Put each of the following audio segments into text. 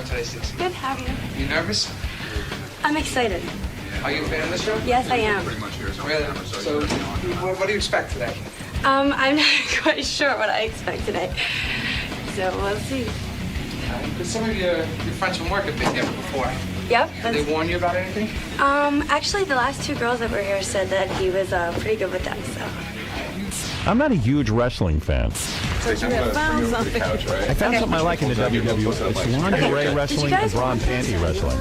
doing today, Stacy? Good, how are you? You nervous? I'm excited. Are you a fan of the show? Yes, I am. Really? So, what do you expect today? I'm not quite sure what I expect today. So we'll see. Because some of your friends from work have been here before. Yep. Did they warn you about anything? Actually, the last two girls that were here said that he was pretty good with them, so. I'm not a huge wrestling fan. But you have found something. I found something I like in the WWE. It's lingerie wrestling and bra and panty wrestling.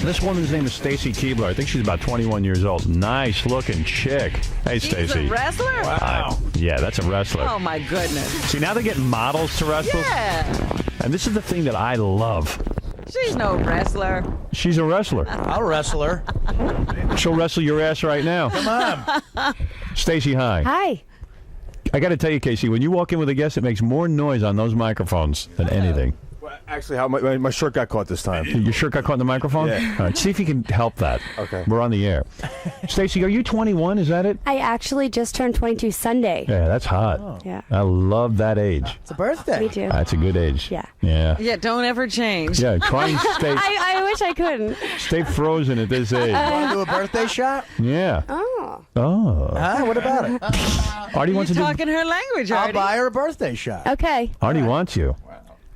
This woman's name is Stacy Keibler. I think she's about 21 years old. Nice looking chick. Hey, Stacy. She's a wrestler? Wow. Yeah, that's a wrestler. Oh, my goodness. See, now they're getting models to wrestle. Yeah. And this is the thing that I love. She's no wrestler. She's a wrestler. I'll wrestle her. She'll wrestle your ass right now. Come on. Stacy, hi. Hi. I got to tell you, Casey, when you walk in with a guest, it makes more noise on those microphones than anything. Well, actually, how my shirt got caught this time. Your shirt got caught in the microphone? Yeah. All right, see if you can help that. Okay. We're on the air. Stacy, are you 21? Is that it? I actually just turned 22 Sunday. Yeah, that's hot. Oh. Yeah. I love that age. It's a birthday. Me too. That's a good age. Yeah. Yeah. Yeah, don't ever change. Yeah, try and I wish I couldn't. stay frozen at this age. Want to do a birthday shot? Yeah. Oh. Oh. Huh? What about it? Artie You're wants to do. talking her language, I'll Artie. buy her a birthday shot. Okay. Artie wants you.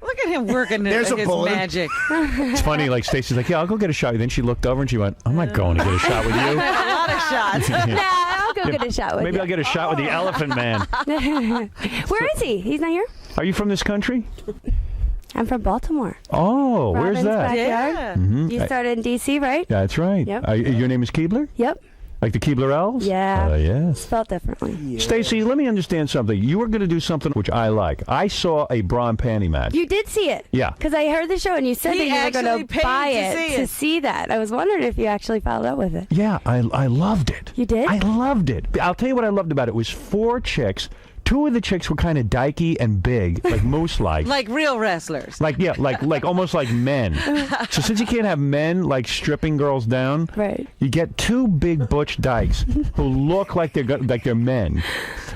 Look at him working There's a his bullet. magic. It's funny, like Stacy's like, yeah, I'll go get a shot. Then she looked over and she went, I'm not going to get a shot with you. A lot of shots. Nah, I'll go get a shot with Maybe you. I'll get a shot with the Elephant Man. Where is he? He's not here? Are you from this country? I'm from Baltimore. Oh, where's Robin's that? backyard. Yeah. You started in D.C., right? Yeah, that's right. Yep. Your name is Keibler? Yep. Like the Keibler Elves? Yeah. Yes. Spelled differently. Stacy, let me understand something. You were going to do something which I like. I saw a bra and panty match. You did see it. Yeah. Because I heard the show and you said He that you were actually going to paid buy to it see to it. see that. I was wondering if you actually followed up with it. Yeah, I loved it. You did? I loved it. I'll tell you what I loved about it. It was 4 chicks. 2 of the chicks were kind of dykey and big, like moose-like. Like real wrestlers. Like almost like men. So since you can't have men like stripping girls down, Right. you get 2 big butch dykes who look like they're men,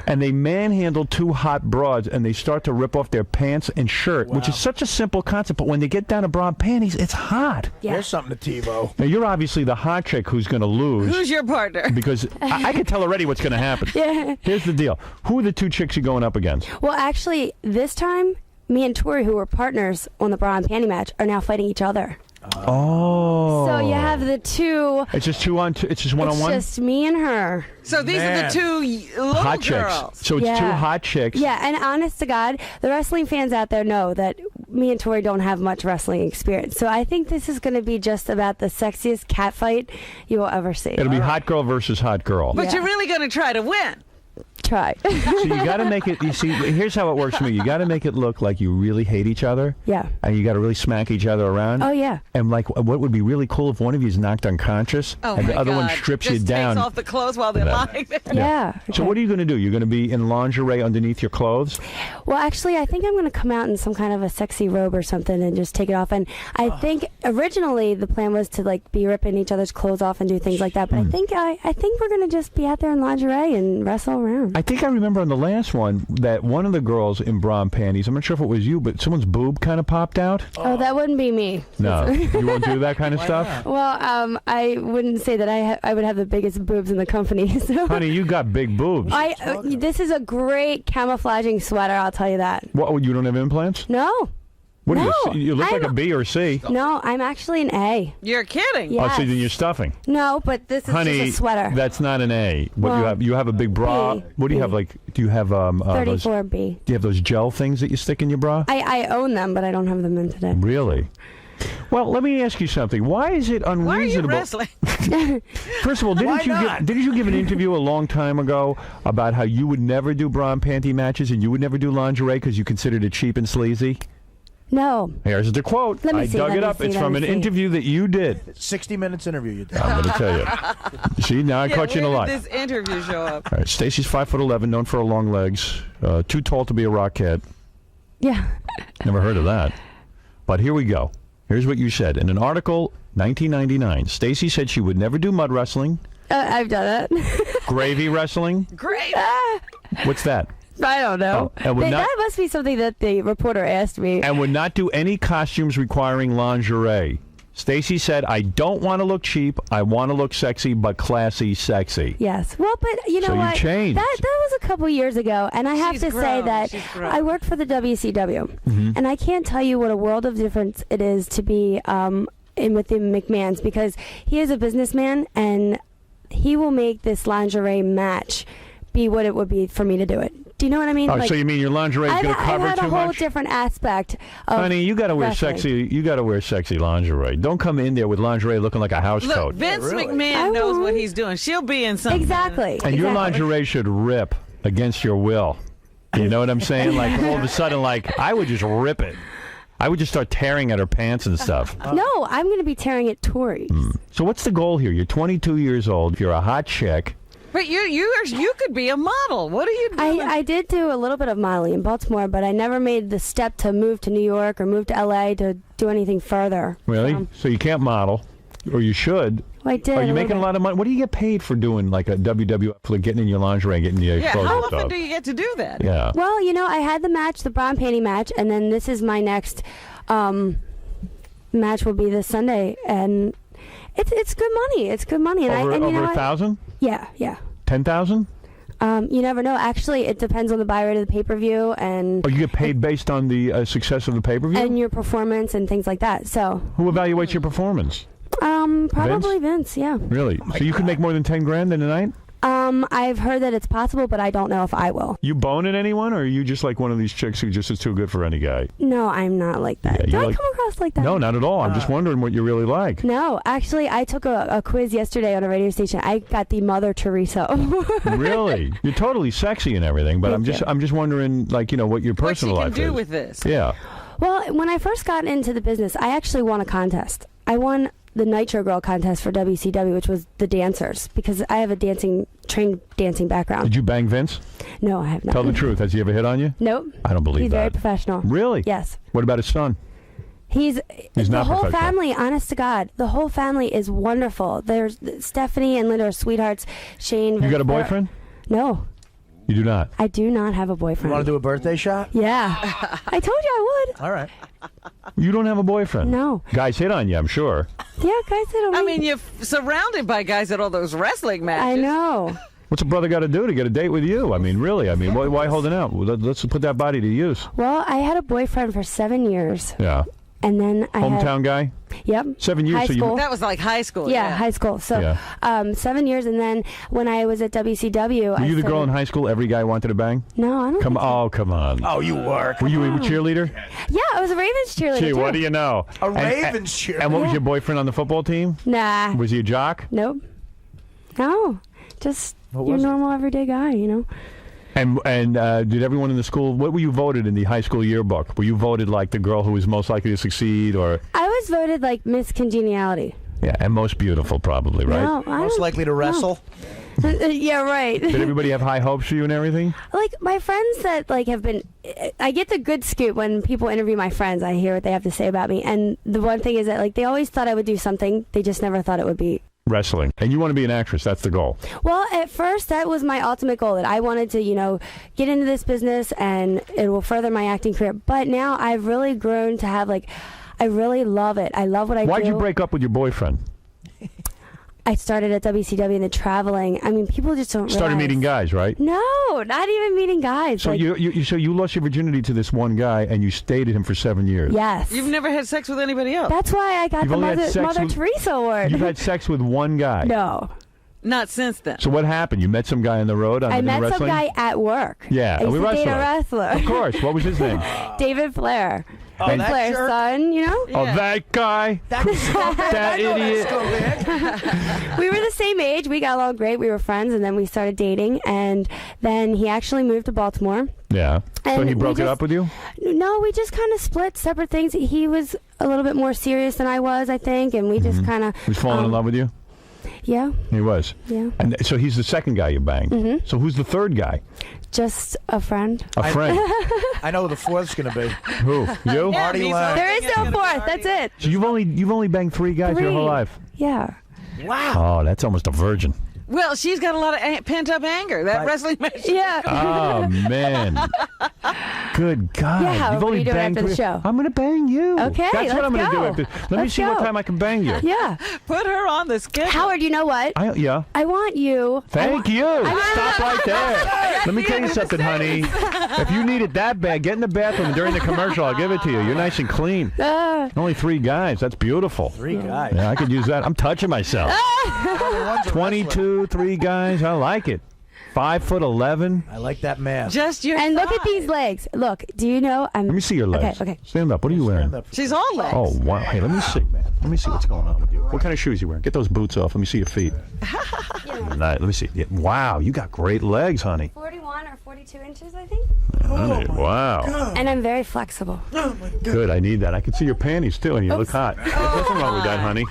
and they manhandle 2 hot broads, and they start to rip off their pants and shirt, which is such a simple concept. But when they get down to bra and panties, it's hot. Yeah. Here's something to TiVo. Now you're obviously the hot chick who's going to lose. Who's your partner? Because I can tell already what's going to happen. Yeah. Here's the deal. Who are the 2 chicks you're going up against? Well, actually, this time, me and Tori, who were partners on the bra and panty match, are now fighting each other. Oh. So you have the 2. It's just 2 on 2. It's just 1-on-1? It's just me and her. So these are the Man. 2 little Hot girls. chicks. So it's 2 Yeah. hot chicks. Yeah, and honest to God, the wrestling fans out there know that me and Tori don't have much wrestling experience. So I think this is going to be just about the sexiest cat fight you will ever see. It'll be hot girl versus hot girl. But Yeah. you're really going to try to win. Try. So you got to make it. You see, here's how it works for me. You got to make it look like you really hate each other. Yeah. And you got to really smack each other around. Oh, yeah. And like, what would be really cool if one of you is knocked unconscious Oh, and my the other God. one strips Just you down. takes off the clothes while they're lying there. Yeah. So what are you going to do? You're going to be in lingerie underneath your clothes? Well, actually, I think I'm going to come out in some kind of a sexy robe or something and just take it off. And I think originally the plan was to like be ripping each other's clothes off and do things like that. But I think we're going to just be out there in lingerie and wrestle around. I think I remember on the last one that one of the girls in bra and panties, I'm not sure if it was you, but someone's boob kind of popped out. Oh, that wouldn't be me. No. You won't do that kind of stuff? Well, I wouldn't say that I would have the biggest boobs in the company. So. Honey, you got big boobs. This is a great camouflaging sweater, I'll tell you that. What, you don't have implants? No. What are No, you? You look like a I'm- B or a C. No, I'm actually an A. You're kidding. Yeah. Oh, so Yes. then you're stuffing. No, but this is Honey, just a sweater. that's not an A. What Well, you have a big bra. B. What do you have? B. Like, do you have those? 34B. Do you have those gel things that you stick in your bra? I own them, but I don't have them in today. Really? Well, let me ask you something. Why is it unreasonable? Why are you wrestling? First of all, Why not? didn't you give an interview a long time ago about how you would never do bra and panty matches and you would never do lingerie because you considered it cheap and sleazy? No. Here's the quote. Let me I see, dug let it me up. see, It's let from me an see. interview that you did. 60 minutes interview you did. I'm going to tell you. See, now I caught you in a Where lie. did this interview show up? All right, Stacy's 5'11", known for her long legs, too tall to be a rockette. Yeah. Never heard of that. But here we go. Here's what you said. In an article, 1999, Stacy said she would never do mud wrestling, I've done it. gravy wrestling. Great. What's that? I don't know. and would not, that must be something that the reporter asked me. and would not do any costumes requiring lingerie. Stacy said, I don't want to look cheap. I want to look sexy, but classy sexy. Yes. Well, but you know So you what? changed. That was a couple years ago, and I have She's to say grown. that She's grown. I worked for the WCW, and I can't tell you what a world of difference it is to be in with the McMahons, because he is a businessman, and he will make this lingerie match be what it would be for me to do it. Do you know what I mean? Oh, so you mean your lingerie is going to cover I've had too a whole much? different aspect of Honey, you got to wear wrestling. sexy. You got to wear sexy lingerie. Don't come in there with lingerie looking like a house Look, coat. Vince really? McMahon I knows what won't. he's doing. She'll be in something. Exactly. And your exactly. lingerie should rip against your will. You know what I'm saying? Like all of a sudden, like I would just rip it. I would just start tearing at her pants and stuff. No, I'm going to be tearing at Tori. So what's the goal here? You're 22 years old. You're a hot chick. But you could be a model. What are you doing? I did do a little bit of modeling in Baltimore, but I never made the step to move to New York or move to LA to do anything further. Really? So you can't model, or you should. Well, I did. Are you little making a bit. lot of money? What do you get paid for doing like a WWF, like getting in your lingerie and getting your yeah, clothes how and often stuff? do you get to do that? Yeah. Well, you know, I had the match, the bra and panty match, and then this is my next match will be this Sunday, and it's good money. It's good money, and Over, you over know, 1,000? yeah. 10,000? You never know. Actually, it depends on the buy rate of the pay-per-view and Or you get paid based on the success of the pay-per-view? and your performance and things like that. So, Who evaluates your performance? probably Vince. Yeah. Really? So you could make more than 10 grand in a night? I've heard that it's possible, but I don't know if I will. You boning anyone, or are you just like one of these chicks who just is too good for any guy? No, I'm not like that. Yeah, Do you're I like- come across like that? No, not at all. I'm just wondering what you're really like. No, actually, I took a quiz yesterday on a radio station. I got the Mother Teresa. Really? You're totally sexy and everything, but Thank you. I'm just wondering, like, you know, what your What she personal can life do is. with this? Yeah. Well, when I first got into the business, I actually won a contest. I won the Nitro Girl contest for WCW, which was the dancers, because I have a trained dancing background. Did you bang Vince? No, I have not. Tell the truth. Has he ever hit on you? Nope. I don't believe He's that. very professional. Really? Yes. What about his son? He's the not whole professional. family, honest to God, the whole family is wonderful. There's Stephanie and Linda are sweethearts. Shane. You got a boyfriend? No, You do not. I do not have a You boyfriend. want to do a birthday shot? Yeah. I told you I would. All right. You don't have a boyfriend? No. Guys hit on you, I'm sure. Yeah, guys, I mean, you're surrounded by guys at all those wrestling matches. I know. What's a brother got to do to get a date with you? I mean, really? I mean, why holding out? Well, let's put that body to use. Well, I had a boyfriend for 7 years, Yeah. and then I had. Hometown guy? Yep. 7 years. High so school. That was like high school. Yeah, high school. So, Yeah. 7 years, and then when I was at WCW, Were you the girl in high school every guy wanted to bang? No, I don't. Come think so. Oh, come on. Oh, you work. Were you a cheerleader? Yeah, I was a Ravens cheerleader. Gee, too. what do you know? A Ravens cheerleader. And what was Yeah. your boyfriend on the football team? Nah. Was he a jock? Nope. No. Just What your was it? normal everyday guy, you know. And did everyone in the school? What were you voted in the high school yearbook? Were you voted like the girl who was most likely to succeed, or I was voted like Miss Congeniality. yeah, and most beautiful, probably, right? No, I Most don't- likely to wrestle. Yeah, right. Did everybody have high hopes for you and everything? Like my friends that like have been, I get the good scoop when people interview my friends. I hear what they have to say about me, and the one thing is that like they always thought I would do something. They just never thought it would be. Wrestling, and you want to be an actress. That's the goal. Well, at first that was my ultimate goal, that I wanted to, you know, get into this business and it will further my acting career. But now I've really grown to have like, I really love it. I love what I do. Why'd you break up with your boyfriend? I started at WCW and the traveling. I mean, people just don't Started realize. meeting guys, right? No, not even meeting guys. So like, you lost your virginity to this one guy, and you stayed at him for 7 years. yes. You've never had sex with anybody else. That's why I got You've the only had sex Mother with- Teresa award. You've had sex with one guy. No. Not since then. So what happened? You met some guy on the road on I in met wrestling? some guy at work. Yeah, I used a to date a wrestler. wrestler. Of course. What was his name? David Flair. Oh, Vince that Flair's jerk? son, you know? Oh, Yeah. that guy. That idiot. We were the same age. We got along great. We were friends, and then we started dating. And then he actually moved to Baltimore. Yeah. So And he we broke it just- up with you? No, we just kind of split separate things. He was a little bit more serious than I was, I think, and we just kind of. He was falling in love with you? Yeah, He was. yeah. And so he's the second guy you banged. Mm-hmm. So who's the third guy? Just a friend. A friend. I know who the fourth's going to be. Who? You? Yeah, Marty me Lang. so. There is no fourth. That's it. So you've only banged three guys your whole Three. life. Yeah. Wow. Oh, that's almost a virgin. Well, she's got a lot of pent-up anger. That wrestling match. Yeah. Oh, man. Good God. Yeah, Howard, You've what are only you doing banged after the three- show? I'm going to bang you. Okay, That's what let's I'm gonna go. do after. Let me Let's see what go. time I can bang you. Yeah. Put her on the schedule. Howard, you know what? Yeah. I want you. Thank you. Stop right there. Let me tell you something, honey. If you need it that bad, get in the bathroom and during the commercial. I'll give it to you. You're nice and clean. Only 3 guys. That's beautiful. 3 guys. Yeah, I could use that. I'm touching myself. 22, 3 guys. I like it. 5'11". I like that man. Just your And look at thighs. these legs. Look, do you know? Let me see your legs. Okay. Stand up. What are you wearing? She's all legs. Oh, wow. Hey, let me see. Let me see what's going on with you. What kind of shoes you wearing? Get those boots off. Let me see your feet. Let me see. Yeah, wow, you got great legs, honey. 41 or 42 inches, I think. Honey, wow. And I'm very flexible. Good. I need that. I can see your panties, too, and you look hot. There's nothing wrong with that, honey.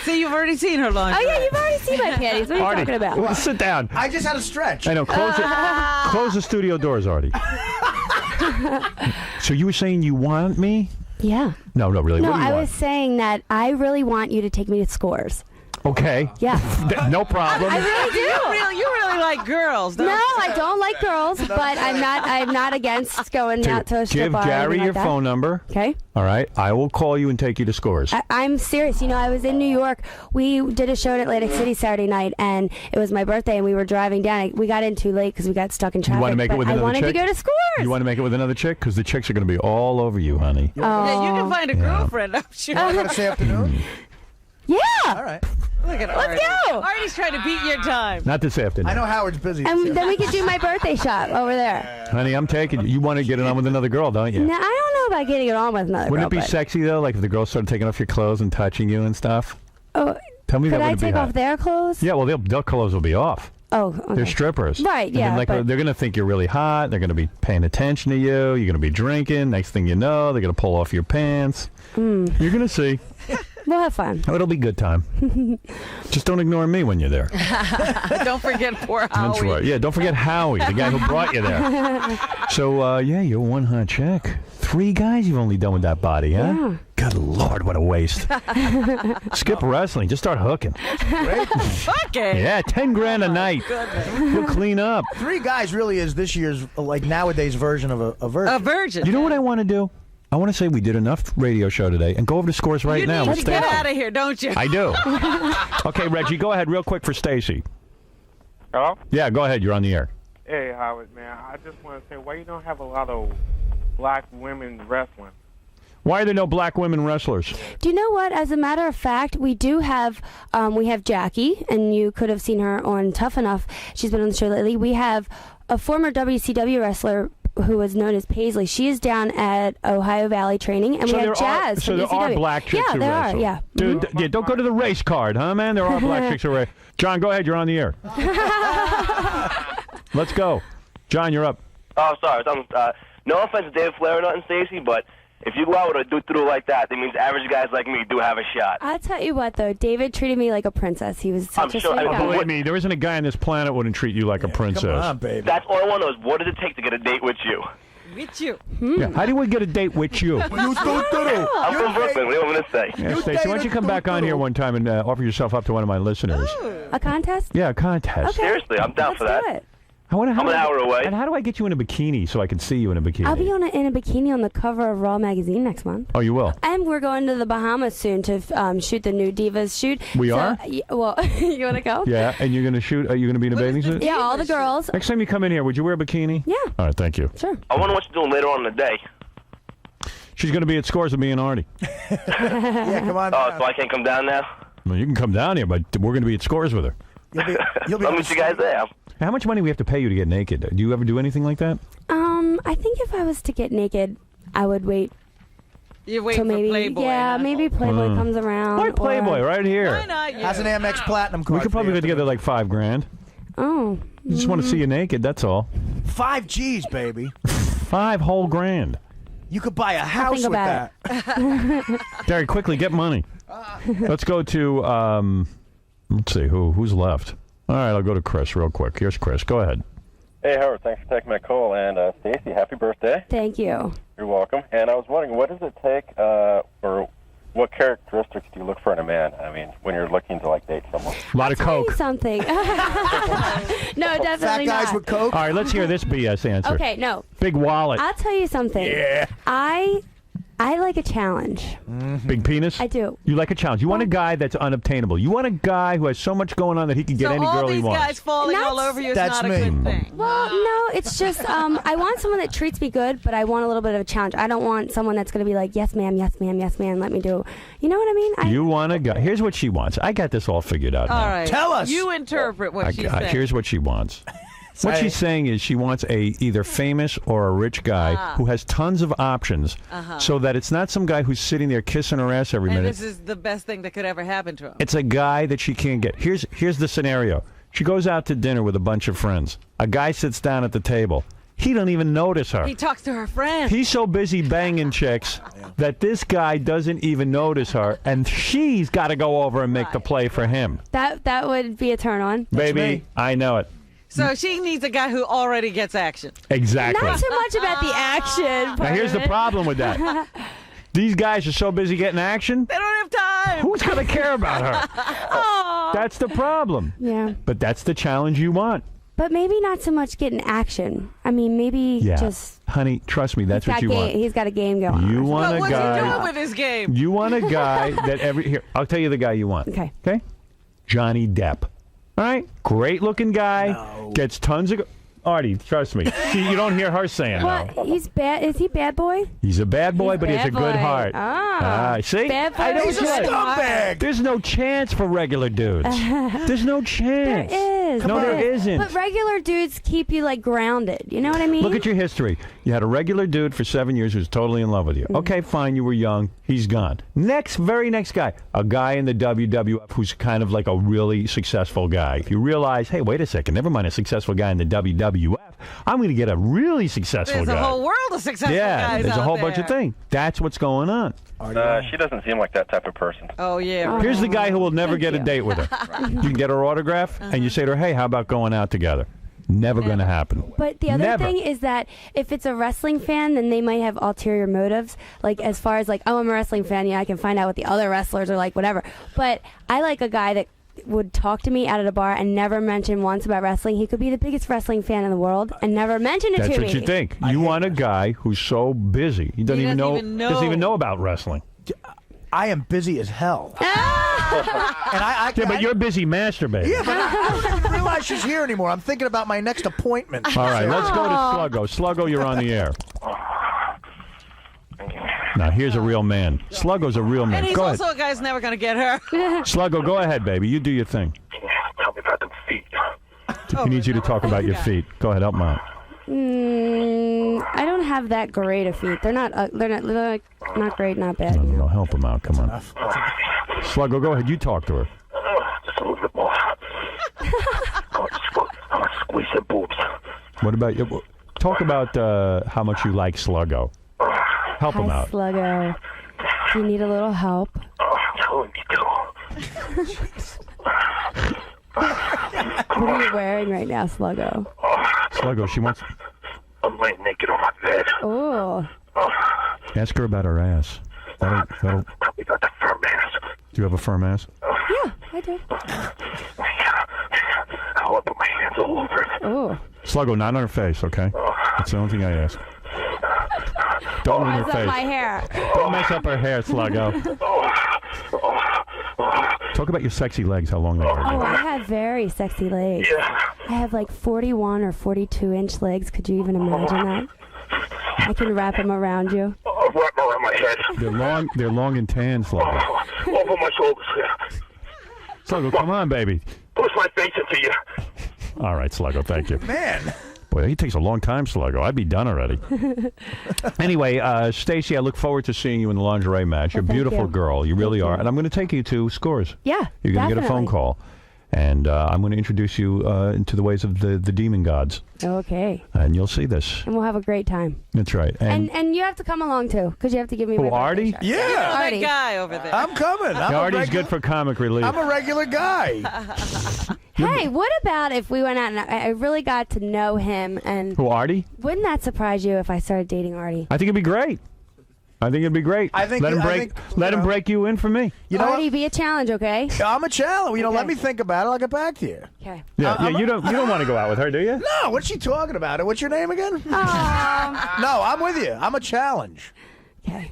See, you've already seen her laundry. Oh, yeah, you've already seen my panties. What are you Artie, talking about? sit down. I just had a stretch. I know. Close the studio doors, Artie. So you were saying you want me? Yeah. No, really. No, What do you I want? was saying that I really want you to take me to Scores. Okay. Yeah. No problem. I really do. You really like girls, don't No, you? I don't like girls, but I'm not against going out to a strip Give bar or Gary anything your like that. phone number. Okay. All right. I will call you and take you to Scores. I'm serious. You know, I was in New York. We did a show in Atlantic City Saturday night, and it was my birthday, and we were driving down. We got in too late because we got stuck in traffic. You want to make it with but another I wanted chick? to go to Scores. You want to make it with another chick? Because the chicks are going to be all over you, honey. Yeah, you can find a girlfriend, I'm sure. I'm going to say afternoon. Yeah. All right. Look at Artie. go. Artie's trying to beat your time. Not this afternoon. I know Howard's busy. And then we could do my birthday shot over there. Honey, I'm taking you. You want to get it on with another girl, don't you? Now, I don't know about getting it on with another Wouldn't girl. it be but- sexy, though? Like if the girls started taking off your clothes and touching you and stuff? Oh, Tell me could that I would be take hot. off their clothes? Yeah, well, their clothes will be off. Oh, okay. They're strippers. Right, And yeah, then, like, but- they're going to think you're really hot. They're going to be paying attention to you. You're going to be drinking. Next thing you know, they're going to pull off your pants. You're going to see. We'll have fun. Oh, it'll be a good time. Just don't ignore me when you're there. Don't forget poor Howie. That's right. Yeah, don't forget Howie, the guy who brought you there. So, yeah, you're one hot chick. 3 guys you've only done with that body, huh? Yeah. Good Lord, what a waste. Skip wrestling. Just start hooking. Fucking. Yeah, 10 grand a night. We'll clean up. 3 guys really is this year's, like, nowadays version of a virgin. A virgin. You know what I want to do? I want to say we did enough radio show today and go over to Scores right You now. need Let's to stay get out. out of here, don't you? I do. Okay, Reggie, go ahead real quick for Stacy. Hello? Yeah, go ahead. You're on the air. Hey, Howard, man. I just want to say, why you don't have a lot of black women wrestling? Why are there no black women wrestlers? Do you know what? As a matter of fact, we do have Jackie, and you could have seen her on Tough Enough. She's been on the show lately. We have a former WCW wrestler who was known as Paisley. She is down at Ohio Valley training, and we have Jazz. So from there are WCW. black chicks Yeah, who there wrestle. are. Yeah. Dude, yeah, don't go to the race card, huh, man? There are black chicks who wrestle. John, go ahead. You're on the air. Let's go. John, you're up. Oh, sorry. No offense to Dave Flair or nothing, Stacy, but if you go out with a dude like that, that means average guys like me do have a shot. I'll tell you what, though. David treated me like a princess. He was such a sure- sweet I- guy. Believe me, there isn't a guy on this planet wouldn't treat you like a princess. Come on, baby. That's all I want to know is what does it take to get a date with you? With you. Yeah. How do we get a date with you? I'm from Brooklyn. What do you want me to say? Yeah, Stacey, why don't you come back on here one time and offer yourself up to one of my listeners? A contest? Yeah, a contest. Okay. Seriously, I'm down Let's for that. do it. I'm I'm an hour away. And how do I get you in a bikini so I can see you in a bikini? I'll be in a bikini on the cover of Raw magazine next month. Oh, you will? And we're going to the Bahamas soon to shoot the new Divas shoot. We are? Well, you want to go? Yeah, and you're going to shoot, are you going to be in a bathing suit? Yeah, all the girls. Next time you come in here, would you wear a bikini? Yeah. All right, thank you. Sure. I wonder what you're doing later on in the day. She's going to be at Scores with me and Artie. Yeah, come on. Oh, so I can't come down now? Well, you can come down here, but we're going to be at Scores with her. You'll be I'll on meet the you guys there. How much money we have to pay you to get naked? Do you ever do anything like that? I think if I was to get naked, I would wait You wait till for maybe Playboy. yeah, huh? maybe Playboy comes around. Why Playboy or- right here? Why not you? Has an Amex Platinum card. We could probably for get you. together like $5,000. Oh. I just want to see you naked, that's all. 5 G's, baby. 5 whole grand. You could buy a house think with about that. Gary, quickly, get money. Let's go to, let's see, who's left? All right, I'll go to Chris real quick. Here's Chris. Go ahead. Hey, Howard, thanks for taking my call. And Stacy, happy birthday. Thank you. You're welcome. And I was wondering, what does it take, or what characteristics do you look for in a man? I mean, when you're looking to date someone. A lot of Tell you coke. something. No, definitely Fat guys not. with coke. All right, let's hear this BS answer. Okay, no. Big wallet. I'll tell you something. Yeah. I like a challenge. Big penis? I do. You like a challenge. You want a guy that's unobtainable. You want a guy who has so much going on that he can get any girl he wants. So all these guys falling That's- all over you is That's not a me. good thing. Well, no, it's just I want someone that treats me good, but I want a little bit of a challenge. I don't want someone that's going to be like, yes, ma'am, yes, ma'am, yes, ma'am, let me do. You know what I mean? You want a guy. Here's what she wants. I got this all figured out All now. right. Tell us. You interpret what she said. Here's what she wants. What she's saying is she wants a either famous or a rich guy who has tons of options, so that it's not some guy who's sitting there kissing her ass every And minute. this is the best thing that could ever happen to him. It's a guy that she can't get. Here's the scenario. She goes out to dinner with a bunch of friends. A guy sits down at the table. He don't even notice her. He talks to her friends. He's so busy banging chicks that this guy doesn't even notice her, and she's got to go over and make the play for him. That would be a turn on. Baby, me. I know it. So she needs a guy who already gets action. Exactly. Not so much about the action. Now here's the problem with that. These guys are so busy getting action. They don't have time. Who's going to care about her? Aw. That's the problem. Yeah. But that's the challenge you want. But maybe not so much getting action. I mean, maybe Yeah. just. Honey, trust me, that's what you want. He's got a game going You on. want a What's he doing guy. with his game? You want a guy that here, I'll tell you the guy you want. Okay. Okay? Johnny Depp. All right? Great looking guy. Gets tons of. Artie, trust me. See, you don't hear her saying What? no. He's bad. Is he bad boy? He's a bad boy, He's but he has a bad good boy. heart. See? Bad boy. I know He's a good. scumbag. There's no chance for regular dudes. There's no There chance. is. No, there is. isn't. But regular dudes keep you grounded. You know what I mean? Look at your history. You had a regular dude for 7 years who's totally in love with you. Okay, fine, you were young. He's gone. Very next guy, a guy in the WWF who's kind of like a really successful guy. You realize, hey, wait a second, never mind a successful guy in the WWF. I'm going to get a really successful There's guy. a whole world of successful guys there's a out whole there. bunch of things. That's what's going on. She doesn't seem like that type of person. Oh, yeah. Here's the guy who will never Thank get a you. date with her. You can get her autograph, and you say to her, hey, how about going out together? Never going to happen. But the other Never. thing is that if it's a wrestling fan, then they might have ulterior motives. As far as oh, I'm a wrestling fan, yeah, I can find out what the other wrestlers are like, whatever. But I like a guy that would talk to me out at a bar and never mention once about wrestling. He could be the biggest wrestling fan in the world and never mention it That's to what me. you think. You want a guy who's so busy he doesn't even know about wrestling. I am busy as hell. Ah! And I Yeah, but you're busy masturbating. Yeah, but I don't even realize she's here anymore. I'm thinking about my next appointment. All right, let's go to Sluggo. Sluggo, you're on the air. Now, here's a real man. Sluggo's a real man. And he's Go also ahead. a guy who's never going to get her. Sluggo, go ahead, baby. You do your thing. Tell me about them feet. He needs you to talk about your feet. Go ahead, help him out. I don't have that great of feet. They're not not great, not bad. You No, know? help him out. Come on. Sluggo, go ahead. You talk to her. Just a little bit more. I'm gonna squeeze your boobs. What about you? Talk about how much you like Sluggo. Help him Hi, out. Sluggo. Do you need a little help? I'm telling you to. What are you wearing right now, Sluggo? Sluggo, she wants. I'm laying naked on my bed. Oh, Ask her about her ass. That'll. Probably got the firm ass. Do you have a firm ass? yeah, I do. I'll put my hands all over it. Oh, Sluggo, not on her face, okay? That's the only thing I ask. Don't ruin her mess up face. my hair. Don't mess up her hair, Sluggo. Talk about your sexy legs, how long they Oh, are. I have very sexy legs. I have 41 or 42-inch legs. Could you even imagine that? I can wrap them around you. Wrap around my head. They're long and tan, Sluggo. Over my shoulders. Sluggo, come on, baby. Push my face into you. All right, Sluggo, thank you. Man. Boy, he takes a long time, Sluggo. I'd be done already. Anyway, Stacy, I look forward to seeing you in the lingerie match. You're a Well, thank beautiful you. girl. You really Thank are. you. And I'm going to take you to Scores. Yeah, You're going to get a phone definitely. call. And I'm going to introduce you into the ways of the demon gods. Okay, And you'll see this. and we'll have a great time. That's right. And you have to come along too, because you have to give me. Who, my birthday Artie? shot. Yeah. That Artie. guy over there. I'm coming. I'm a Artie's regular, good for comic relief. I'm a regular guy. Hey, what about if we went out and I really got to know him? And Who, Artie? wouldn't that surprise you if I started dating Artie? I think it'd be great. I think it'd be great. I think- let him I break. think, let you him know- break you in for me. You know, Artie, be a challenge, okay? I'm a challenge. You know, let Okay. me think about it. I'll get back to you. Okay. Yeah, you don't want to go out with her, do you? No, what's she talking about? What's your name again? No, I'm with you. I'm a challenge. Okay.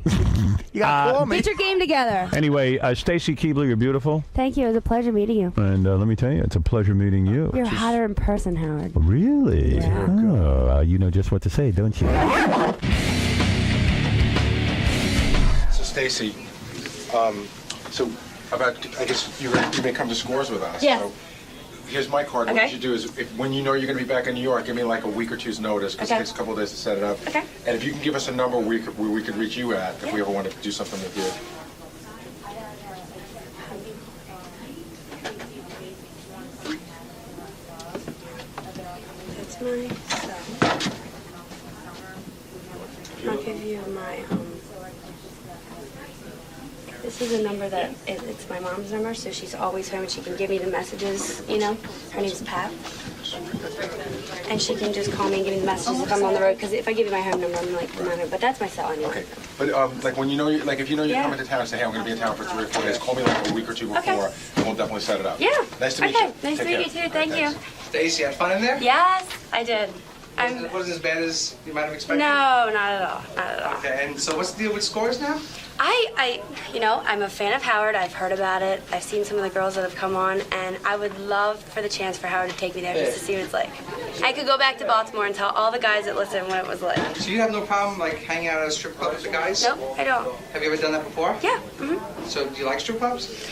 You got to call me. Get your game together. Anyway, Stacy Keibler, you're beautiful, Thank you. It was a pleasure meeting you. and let me tell you, it's a pleasure meeting you. You're hotter in person, Howard. Really? Yeah. Oh, you know just what to say, don't you? So Stacy, so about I guess you may come to Scores with us. Yes. So here's my card. Okay. What you do is, when you know you're going to be back in New York, give me like a week or two's notice because Okay. it takes a couple of days to set it up. Okay. And if you can give us a number where we could reach you at if we ever want to do something with you. That's my cell. I'll give you my, this is a number that, it's my mom's number, so she's always home and she can give me the messages, you know? Her name's Pat. And she can just call me and give me the messages if I'm on the road, because if I give you my home number, I'm like, but that's my cell anyway. Okay. But like when you know, if you know you're Yeah. coming to town, say, hey, I'm going to be in town for 3 or 4 days. Call me like a week or two before, Okay. and we'll definitely set it up. Yeah. Nice to meet you. Okay, nice to Take meet you care. too, thank you. Stacy, had fun in there? Yes, I did. Wasn't as bad as you might have expected? No, not at all, not at all. Okay, and so what's the deal with Scores now? I'm a fan of Howard. I've heard about it. I've seen some of the girls that have come on, and I would love for the chance for Howard to take me there just to see what it's like. I could go back to Baltimore and tell all the guys that listen what it was like. So you have no problem like hanging out at a strip club with the guys? Nope, I don't. Have you ever done that before? Yeah. So do you like strip clubs?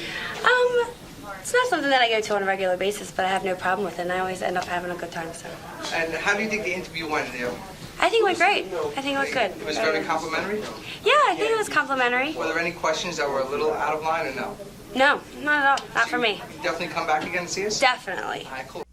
It's not something that I go to on a regular basis, but I have no problem with it, and I always end up having a good time. So And how do you think the interview went, Neil? I think it went great. I think it went good. It was very complimentary? Yeah, I think it was complimentary. Were there any questions that were a little out of line or no? No, not at all. Not for me. You definitely come back again and see us? Definitely. All right, cool.